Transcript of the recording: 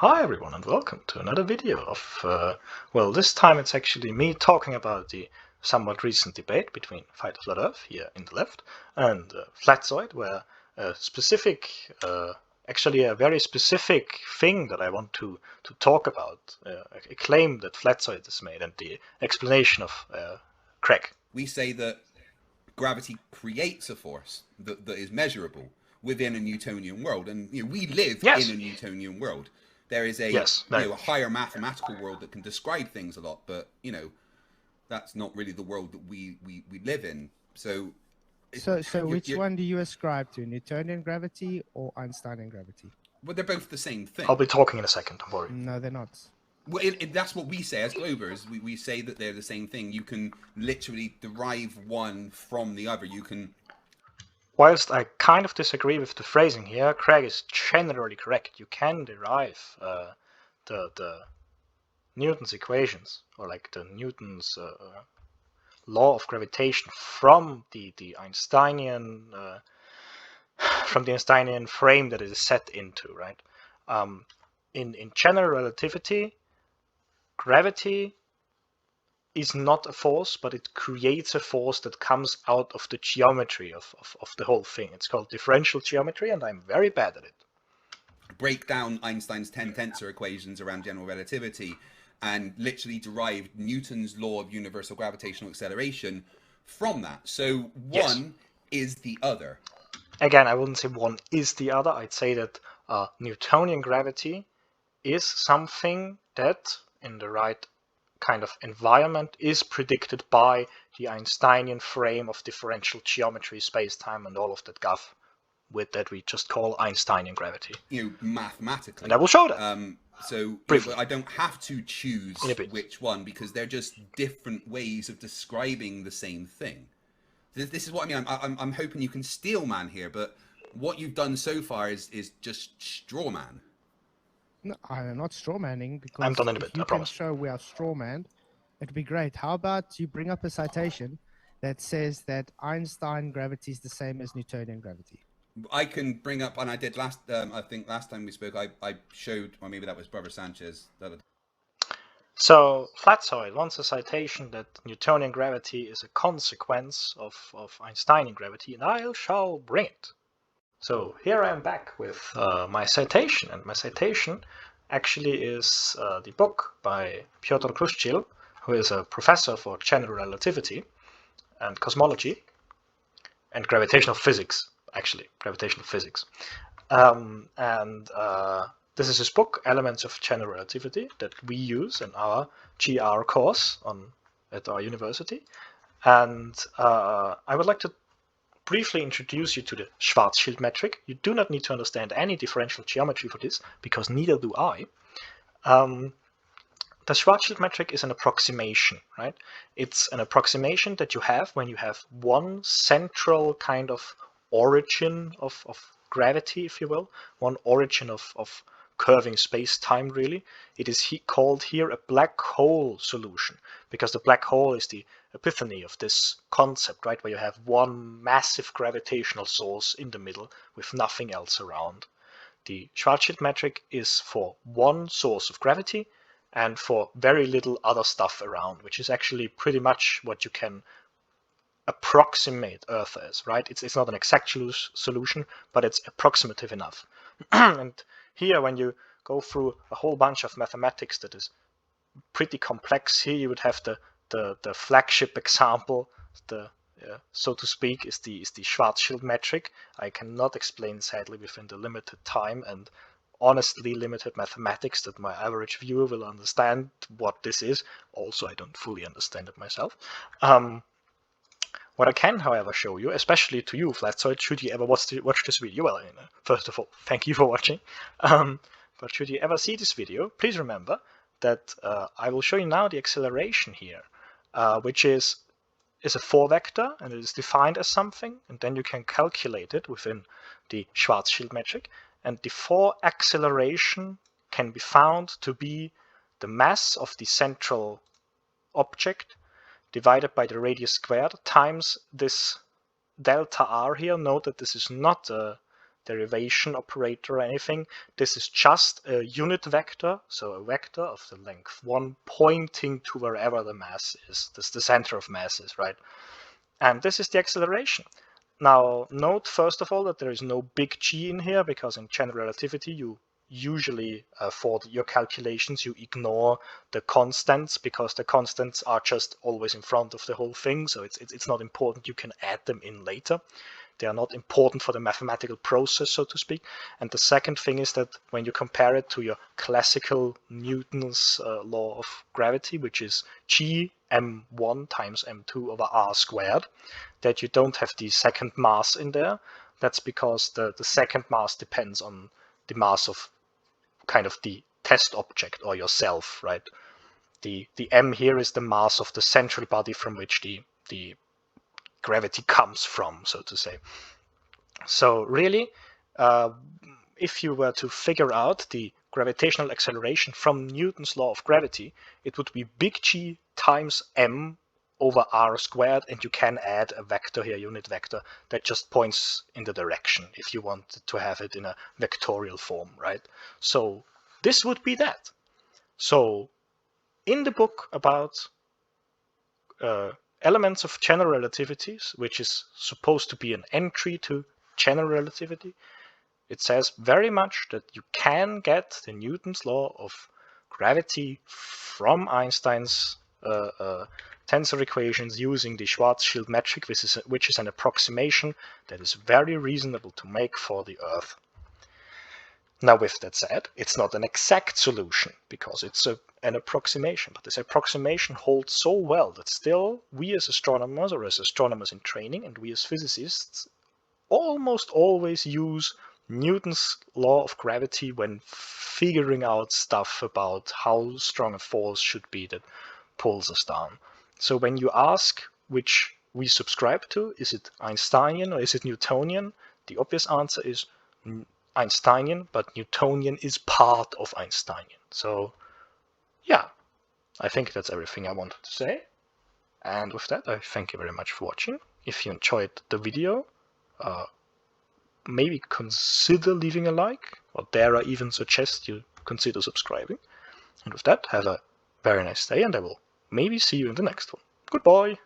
Hi everyone and welcome to another video of, well, this time it's actually me talking about the somewhat recent debate between Fight or Flat Earth here in the left and Flatzoid, where a specific, actually a very specific thing that I want to talk about, a claim that Flatzoid has made and the explanation of Craig. We say that gravity creates a force that is measurable within a Newtonian world, and we live Yes. in a Newtonian world. There is a Yes, a higher mathematical world that can describe things a lot, but that's not really the world that we live in. So which one do you ascribe to, Newtonian gravity or Einsteinian gravity? Well, they're both the same thing. I'll be talking in a second, don't worry. No, they're not. Well, that's what we say as Globers. We say that they're the same thing. You can literally derive one from the other. You can. Whilst I kind of disagree with the phrasing here, Craig is generally correct. You can derive the Newton's equations, or like the Newton's law of gravitation from the Einsteinian frame that it is set into, right? In general relativity, gravity is not a force, but it creates a force that comes out of the geometry of the whole thing. It's called differential geometry, and I'm very bad at it. Break down Einstein's 10 tensor equations around general relativity and literally derive Newton's law of universal gravitational acceleration from that. So one is the other. Again, I wouldn't say one is the other. I'd say that Newtonian gravity is something that, in the right kind of environment, is predicted by the Einsteinian frame of differential geometry, space-time, and all of that guff with that we just call Einsteinian gravity. Mathematically. And I will show that. So I don't have to choose which one, because they're just different ways of describing the same thing. This is what I mean. I'm hoping you can steel man here, but what you've done so far is just straw man. No, I'm not straw manning, because I'm done in a bit, if you I can promise. show we are straw manned, it'd be great. How about you bring up a citation that says that Einstein gravity is the same as Newtonian gravity? I can bring up, and I did last. I think last time we spoke, I showed, or maybe that was Brother Sanchez. So Flatzoid wants a citation that Newtonian gravity is a consequence of Einsteinian gravity, and I shall bring it. So here I am back with my citation, and my citation actually is the book by Piotr Kruszczyl, who is a professor for general relativity and cosmology and gravitational physics, actually, gravitational physics. This is his book, Elements of General Relativity, that we use in our GR course at our university. And I would like to briefly introduce you to the Schwarzschild metric. You do not need to understand any differential geometry for this, because neither do I. The Schwarzschild metric is an approximation, right? It's an approximation that you have when you have one central kind of origin of gravity, if you will, one origin of curving space-time, really. It is called here a black hole solution, because the black hole is the epiphany of this concept, right, where you have one massive gravitational source in the middle with nothing else around. The Schwarzschild metric is for one source of gravity and for very little other stuff around, which is actually pretty much what you can approximate Earth as, right? It's not an exact solution, but it's approximative enough. And here, when you go through a whole bunch of mathematics that is pretty complex, here you would have the flagship example, so to speak, is the Schwarzschild metric. I cannot explain, sadly, within the limited time and honestly limited mathematics that my average viewer will understand what this is. Also, I don't fully understand it myself. What I can, however, show you, especially to you, Flatzoid, should you ever watch this video, well, first of all, thank you for watching, but should you ever see this video, please remember that I will show you now the acceleration here, which is a 4-vector, and it is defined as something, and then you can calculate it within the Schwarzschild metric, and the 4 acceleration can be found to be the mass of the central object divided by the radius squared times this delta r here. Note that this is not derivation operator or anything. This is just a unit vector, so a vector of the length 1 pointing to wherever the mass is. This is the center of mass is, right? And this is the acceleration. Now, note first of all that there is no big G in here, because in general relativity you usually for your calculations you ignore the constants, because the constants are just always in front of the whole thing, so it's not important. You can add them in later. They are not important for the mathematical process, so to speak. And the second thing is that when you compare it to your classical Newton's law of gravity, which is G m1 times m2 over r squared, that you don't have the second mass in there. That's because the second mass depends on the mass of kind of the test object or yourself, right? The m here is the mass of the central body from which the gravity comes from, so to say. So really, if you were to figure out the gravitational acceleration from Newton's law of gravity, it would be big G times m over r squared, and you can add a vector here, unit vector, that just points in the direction if you want to have it in a vectorial form, right? So this would be that. So in the book about elements of general relativities, which is supposed to be an entry to general relativity, it says very much that you can get the Newton's law of gravity from Einstein's tensor equations using the Schwarzschild metric, which is an approximation that is very reasonable to make for the Earth. Now, with that said, it's not an exact solution, because it's an approximation, but this approximation holds so well that still we as astronomers, or as astronomers in training, and we as physicists almost always use Newton's law of gravity when figuring out stuff about how strong a force should be that pulls us down. So when you ask which we subscribe to, is it Einsteinian or is it Newtonian? The obvious answer is Einsteinian, but Newtonian is part of Einsteinian. So yeah, I think that's everything I wanted to say. And with that, I thank you very much for watching. If you enjoyed the video, maybe consider leaving a like, or dare I even suggest you consider subscribing. And with that, have a very nice day, and I will maybe see you in the next one. Goodbye!